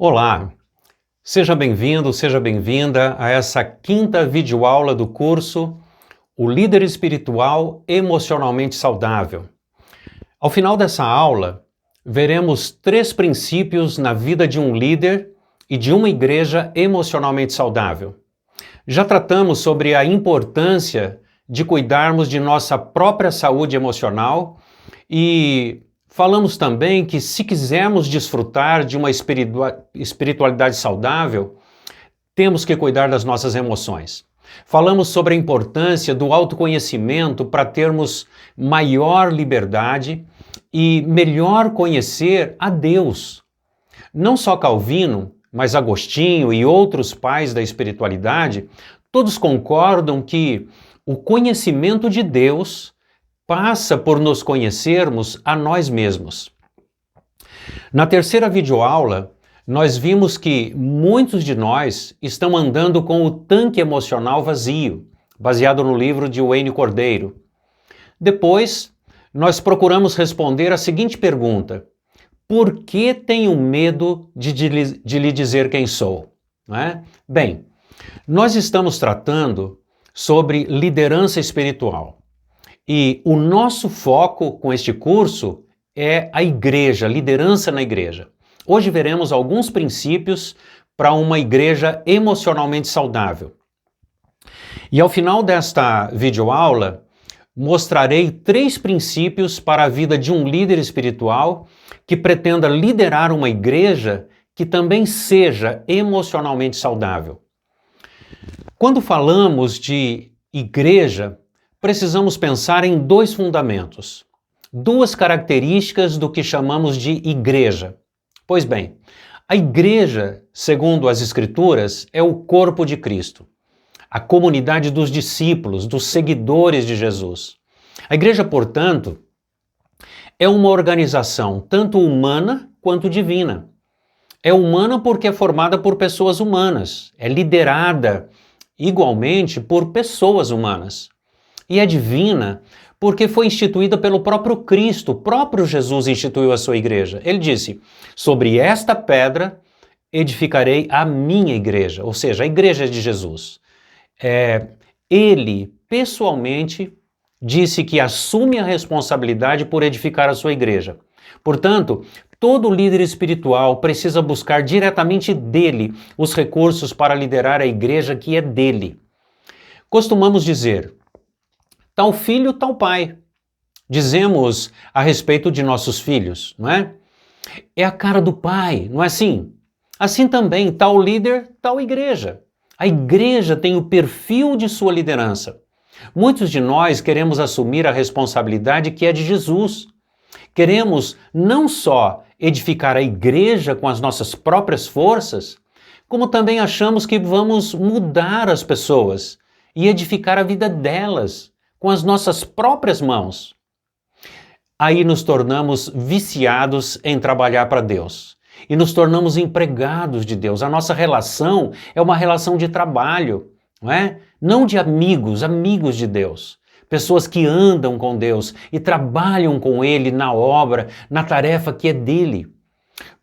Olá, seja bem-vindo, seja bem-vinda a essa quinta videoaula do curso O Líder Espiritual Emocionalmente Saudável. Ao final dessa aula, veremos 3 princípios na vida de um líder e de uma igreja emocionalmente saudável. Já tratamos sobre a importância de cuidarmos de nossa própria saúde emocional e falamos também que se quisermos desfrutar de uma espiritualidade saudável, temos que cuidar das nossas emoções. Falamos sobre a importância do autoconhecimento para termos maior liberdade e melhor conhecer a Deus. Não só Calvino, mas Agostinho e outros pais da espiritualidade, todos concordam que o conhecimento de Deus passa por nos conhecermos a nós mesmos. Na terceira videoaula, nós vimos que muitos de nós estão andando com o tanque emocional vazio, baseado no livro de Wayne Cordeiro. Depois, nós procuramos responder a seguinte pergunta: por que tenho medo de lhe dizer quem sou? Não é? Bem, nós estamos tratando sobre liderança espiritual. E o nosso foco com este curso é a igreja, liderança na igreja. Hoje veremos alguns princípios para uma igreja emocionalmente saudável. E ao final desta videoaula, mostrarei 3 princípios para a vida de um líder espiritual que pretenda liderar uma igreja que também seja emocionalmente saudável. Quando falamos de igreja, precisamos pensar em 2 fundamentos, 2 características do que chamamos de igreja. Pois bem, a igreja, segundo as Escrituras, é o corpo de Cristo, a comunidade dos discípulos, dos seguidores de Jesus. A igreja, portanto, é uma organização tanto humana quanto divina. É humana porque é formada por pessoas humanas, é liderada igualmente por pessoas humanas. E é divina porque foi instituída pelo próprio Cristo, o próprio Jesus instituiu a sua igreja. Ele disse: sobre esta pedra edificarei a minha igreja, ou seja, a igreja de Jesus. Ele, pessoalmente, disse que assume a responsabilidade por edificar a sua igreja. Portanto, todo líder espiritual precisa buscar diretamente dele os recursos para liderar a igreja que é dele. Costumamos dizer: tal filho, tal pai. Dizemos a respeito de nossos filhos, não é? É a cara do pai, não é assim? Assim também, tal líder, tal igreja. A igreja tem o perfil de sua liderança. Muitos de nós queremos assumir a responsabilidade que é de Jesus. Queremos não só edificar a igreja com as nossas próprias forças, como também achamos que vamos mudar as pessoas e edificar a vida delas com as nossas próprias mãos. Aí nos tornamos viciados em trabalhar para Deus e nos tornamos empregados de Deus. A nossa relação é uma relação de trabalho, não é? Não de amigos, amigos de Deus. Pessoas que andam com Deus e trabalham com Ele na obra, na tarefa que é dele.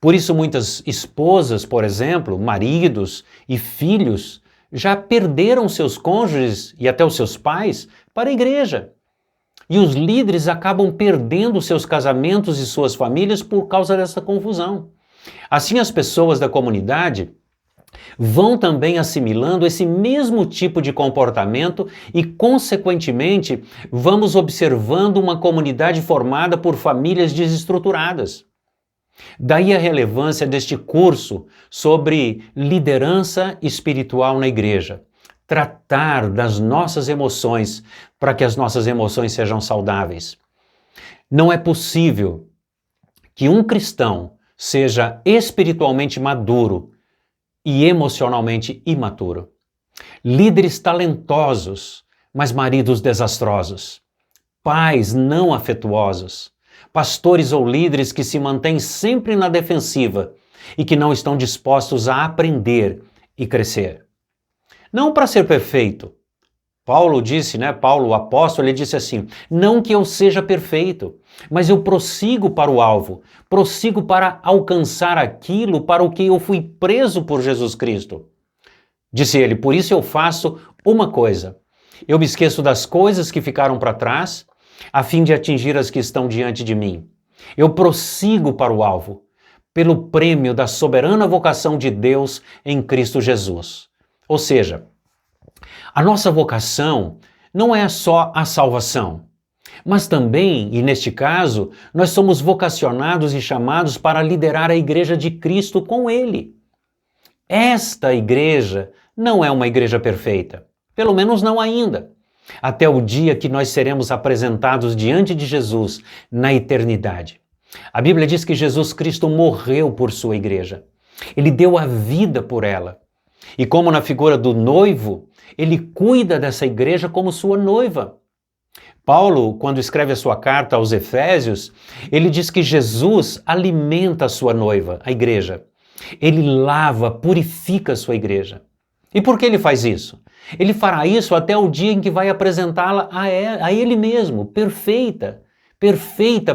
Por isso muitas esposas, por exemplo, maridos e filhos, já perderam seus cônjuges e até os seus pais para a igreja. E os líderes acabam perdendo seus casamentos e suas famílias por causa dessa confusão. Assim, as pessoas da comunidade vão também assimilando esse mesmo tipo de comportamento e, consequentemente, vamos observando uma comunidade formada por famílias desestruturadas. Daí a relevância deste curso sobre liderança espiritual na igreja. Tratar das nossas emoções para que as nossas emoções sejam saudáveis. Não é possível que um cristão seja espiritualmente maduro e emocionalmente imaturo. Líderes talentosos, mas maridos desastrosos. Pais não afetuosos. Pastores ou líderes que se mantêm sempre na defensiva e que não estão dispostos a aprender e crescer. Não para ser perfeito, Paulo disse, Paulo, o apóstolo, ele disse assim: não que eu seja perfeito, mas eu prossigo para o alvo, prossigo para alcançar aquilo para o que eu fui preso por Jesus Cristo. Disse ele: por isso eu faço uma coisa, eu me esqueço das coisas que ficaram para trás, a fim de atingir as que estão diante de mim. Eu prossigo para o alvo, pelo prêmio da soberana vocação de Deus em Cristo Jesus. Ou seja, a nossa vocação não é só a salvação, mas também, e neste caso, nós somos vocacionados e chamados para liderar a igreja de Cristo com Ele. Esta igreja não é uma igreja perfeita, pelo menos não ainda, até o dia que nós seremos apresentados diante de Jesus na eternidade. A Bíblia diz que Jesus Cristo morreu por sua igreja. Ele deu a vida por ela. E como na figura do noivo, ele cuida dessa igreja como sua noiva. Paulo, quando escreve a sua carta aos Efésios, ele diz que Jesus alimenta a sua noiva, a igreja. Ele lava, purifica a sua igreja. E por que ele faz isso? Ele fará isso até o dia em que vai apresentá-la a ele mesmo, perfeita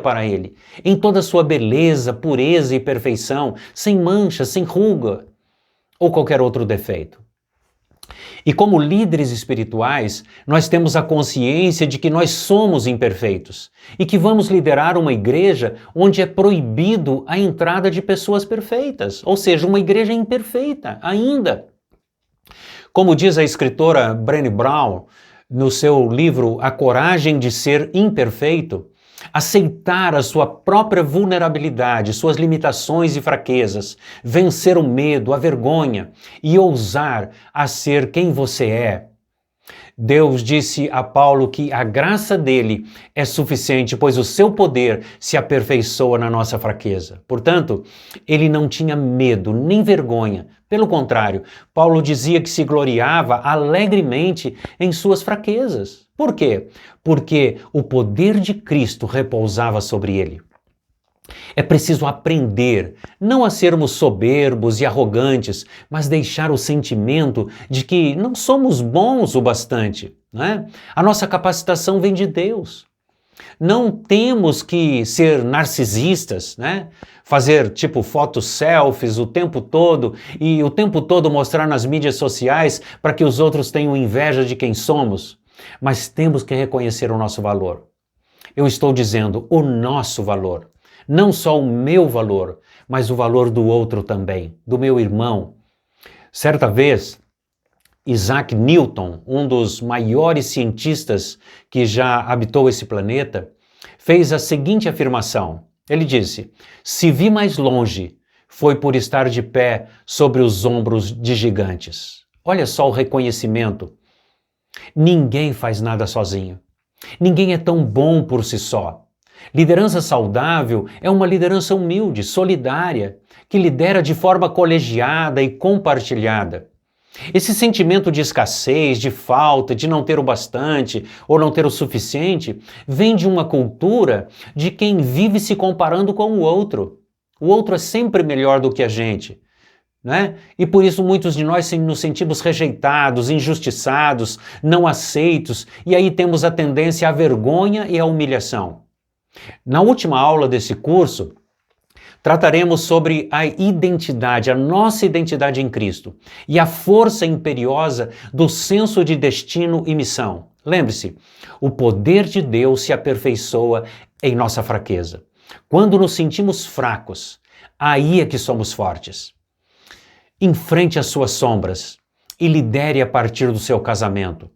para ele, em toda a sua beleza, pureza e perfeição, sem mancha, sem ruga ou qualquer outro defeito. E como líderes espirituais, nós temos a consciência de que nós somos imperfeitos e que vamos liderar uma igreja onde é proibido a entrada de pessoas perfeitas, ou seja, uma igreja imperfeita ainda. Como diz a escritora Brené Brown no seu livro A Coragem de Ser Imperfeito, aceitar a sua própria vulnerabilidade, suas limitações e fraquezas, vencer o medo, a vergonha e ousar a ser quem você é. Deus disse a Paulo que a graça dele é suficiente, pois o seu poder se aperfeiçoa na nossa fraqueza. Portanto, ele não tinha medo nem vergonha. Pelo contrário, Paulo dizia que se gloriava alegremente em suas fraquezas. Por quê? Porque o poder de Cristo repousava sobre ele. É preciso aprender não a sermos soberbos e arrogantes, mas deixar o sentimento de que não somos bons o bastante, né? A nossa capacitação vem de Deus. Não temos que ser narcisistas, né? Fazer tipo fotos selfies o tempo todo e o tempo todo mostrar nas mídias sociais para que os outros tenham inveja de quem somos. Mas temos que reconhecer o nosso valor. Eu estou dizendo o nosso valor. Não só o meu valor, mas o valor do outro também, do meu irmão. Certa vez, Isaac Newton, um dos maiores cientistas que já habitou esse planeta, fez a seguinte afirmação. Ele disse: se vi mais longe, foi por estar de pé sobre os ombros de gigantes. Olha só o reconhecimento. Ninguém faz nada sozinho. Ninguém é tão bom por si só. Liderança saudável é uma liderança humilde, solidária, que lidera de forma colegiada e compartilhada. Esse sentimento de escassez, de falta, de não ter o bastante ou não ter o suficiente, vem de uma cultura de quem vive se comparando com o outro. O outro é sempre melhor do que a gente, né? E por isso muitos de nós nos sentimos rejeitados, injustiçados, não aceitos, e aí temos a tendência à vergonha e à humilhação. Na última aula desse curso, trataremos sobre a identidade, a nossa identidade em Cristo e a força imperiosa do senso de destino e missão. Lembre-se, o poder de Deus se aperfeiçoa em nossa fraqueza. Quando nos sentimos fracos, aí é que somos fortes. Enfrente as suas sombras e lidere a partir do seu casamento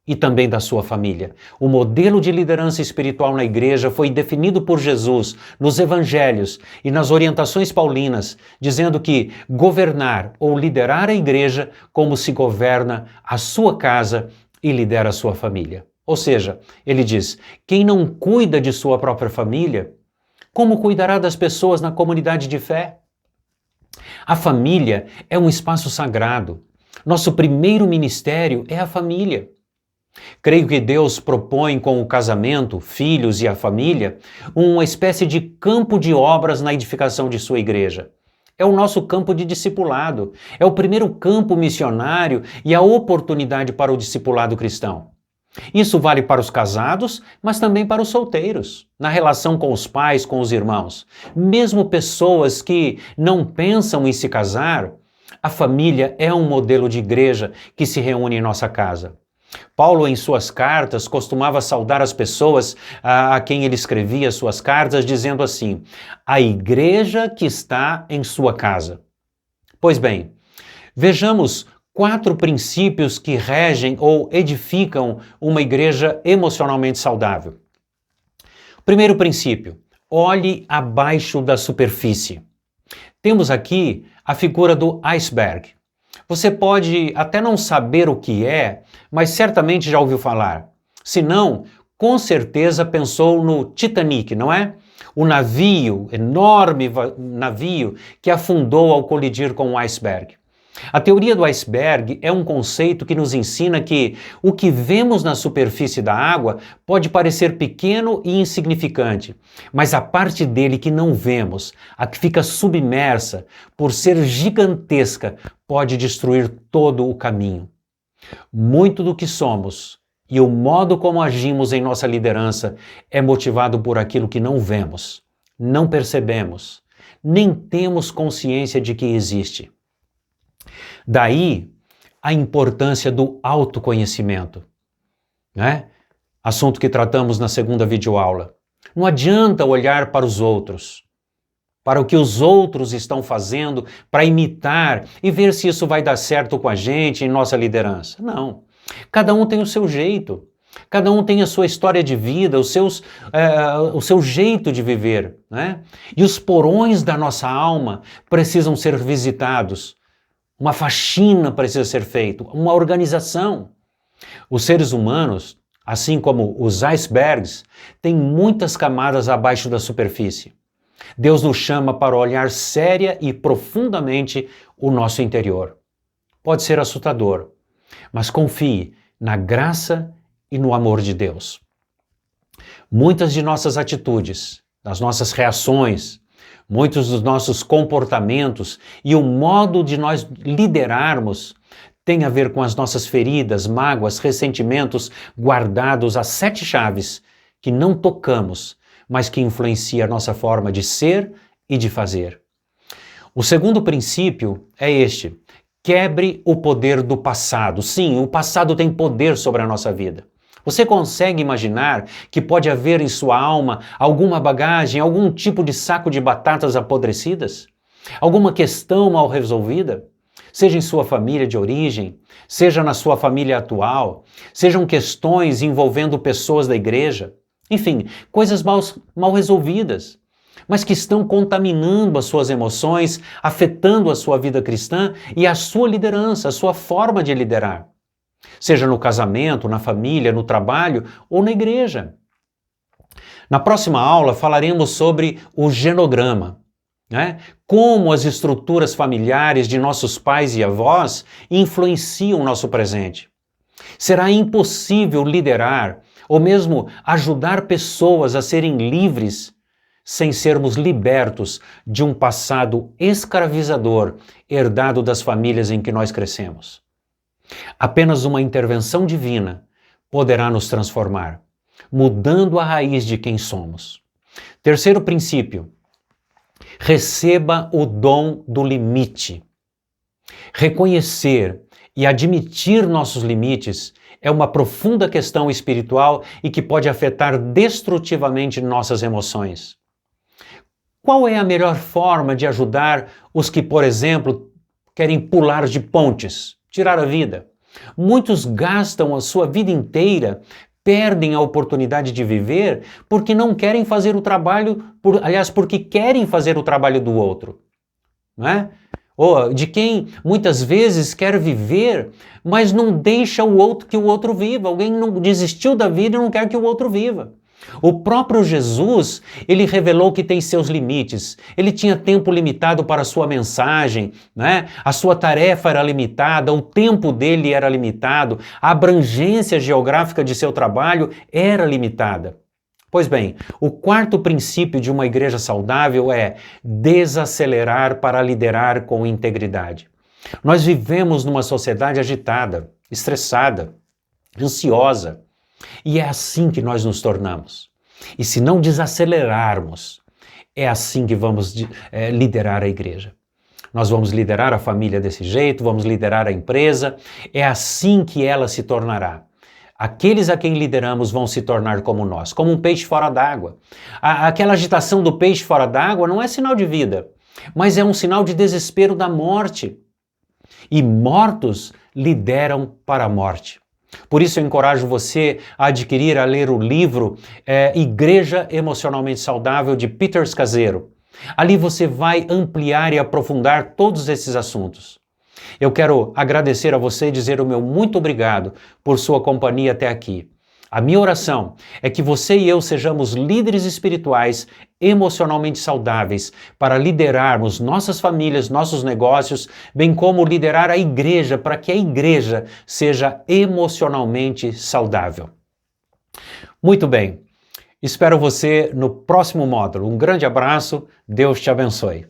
e também da sua família. O modelo de liderança espiritual na igreja foi definido por Jesus nos evangelhos e nas orientações paulinas, dizendo que governar ou liderar a igreja como se governa a sua casa e lidera a sua família. Ou seja, ele diz, quem não cuida de sua própria família, como cuidará das pessoas na comunidade de fé? A família é um espaço sagrado. Nosso primeiro ministério é a família. Creio que Deus propõe com o casamento, filhos e a família, uma espécie de campo de obras na edificação de sua igreja. É o nosso campo de discipulado, é o primeiro campo missionário e a oportunidade para o discipulado cristão. Isso vale para os casados, mas também para os solteiros, na relação com os pais, com os irmãos. Mesmo pessoas que não pensam em se casar, a família é um modelo de igreja que se reúne em nossa casa. Paulo, em suas cartas, costumava saudar as pessoas a quem ele escrevia suas cartas, dizendo assim: a igreja que está em sua casa. Pois bem, vejamos 4 princípios que regem ou edificam uma igreja emocionalmente saudável. Primeiro princípio: olhe abaixo da superfície. Temos aqui a figura do iceberg. Você pode até não saber o que é, mas certamente já ouviu falar. Se não, com certeza pensou no Titanic, não é? O navio, enorme navio, que afundou ao colidir com o iceberg. A teoria do iceberg é um conceito que nos ensina que o que vemos na superfície da água pode parecer pequeno e insignificante, mas a parte dele que não vemos, a que fica submersa, por ser gigantesca, pode destruir todo o caminho. Muito do que somos e o modo como agimos em nossa liderança é motivado por aquilo que não vemos, não percebemos, nem temos consciência de que existe. Daí a importância do autoconhecimento, né? Assunto que tratamos na segunda videoaula. Não adianta olhar para os outros, para o que os outros estão fazendo, para imitar e ver se isso vai dar certo com a gente em nossa liderança. Não. Cada um tem o seu jeito. Cada um tem a sua história de vida, o seu jeito de viver, né? E os porões da nossa alma precisam ser visitados. Uma faxina precisa ser feita, uma organização. Os seres humanos, assim como os icebergs, têm muitas camadas abaixo da superfície. Deus nos chama para olhar séria e profundamente o nosso interior. Pode ser assustador, mas confie na graça e no amor de Deus. Muitas de nossas atitudes, das nossas reações, muitos dos nossos comportamentos e o modo de nós liderarmos tem a ver com as nossas feridas, mágoas, ressentimentos guardados a 7 chaves que não tocamos, mas que influencia a nossa forma de ser e de fazer. O segundo princípio é este: quebre o poder do passado. Sim, o passado tem poder sobre a nossa vida. Você consegue imaginar que pode haver em sua alma alguma bagagem, algum tipo de saco de batatas apodrecidas? Alguma questão mal resolvida? Seja em sua família de origem, seja na sua família atual, sejam questões envolvendo pessoas da igreja, enfim, coisas mal resolvidas, mas que estão contaminando as suas emoções, afetando a sua vida cristã e a sua liderança, a sua forma de liderar. Seja no casamento, na família, no trabalho ou na igreja. Na próxima aula falaremos sobre o genograma, né? Como as estruturas familiares de nossos pais e avós influenciam o nosso presente. Será impossível liderar ou mesmo ajudar pessoas a serem livres sem sermos libertos de um passado escravizador herdado das famílias em que nós crescemos. Apenas uma intervenção divina poderá nos transformar, mudando a raiz de quem somos. Terceiro princípio: receba o dom do limite. Reconhecer e admitir nossos limites é uma profunda questão espiritual e que pode afetar destrutivamente nossas emoções. Qual é a melhor forma de ajudar os que, por exemplo, querem pular de pontes, tirar a vida? Muitos gastam a sua vida inteira, perdem a oportunidade de viver porque não querem fazer o trabalho, porque querem fazer o trabalho do outro, não é? Ou de quem muitas vezes quer viver, mas não deixa que o outro viva. Alguém não desistiu da vida e não quer que o outro viva. O próprio Jesus, ele revelou que tem seus limites. Ele tinha tempo limitado para a sua mensagem, né? A sua tarefa era limitada, o tempo dele era limitado, a abrangência geográfica de seu trabalho era limitada. Pois bem, o quarto princípio de uma igreja saudável é desacelerar para liderar com integridade. Nós vivemos numa sociedade agitada, estressada, ansiosa. E é assim que nós nos tornamos. E se não desacelerarmos, é assim que vamos liderar a igreja. Nós vamos liderar a família desse jeito, vamos liderar a empresa, é assim que ela se tornará. Aqueles a quem lideramos vão se tornar como nós, como um peixe fora d'água. Aquela agitação do peixe fora d'água não é sinal de vida, mas é um sinal de desespero da morte. E mortos lideram para a morte. Por isso eu encorajo você a adquirir, a ler o livro Igreja Emocionalmente Saudável, de Peter Scazzero. Ali você vai ampliar e aprofundar todos esses assuntos. Eu quero agradecer a você e dizer o meu muito obrigado por sua companhia até aqui. A minha oração é que você e eu sejamos líderes espirituais emocionalmente saudáveis para liderarmos nossas famílias, nossos negócios, bem como liderar a igreja para que a igreja seja emocionalmente saudável. Muito bem, espero você no próximo módulo. Um grande abraço, Deus te abençoe.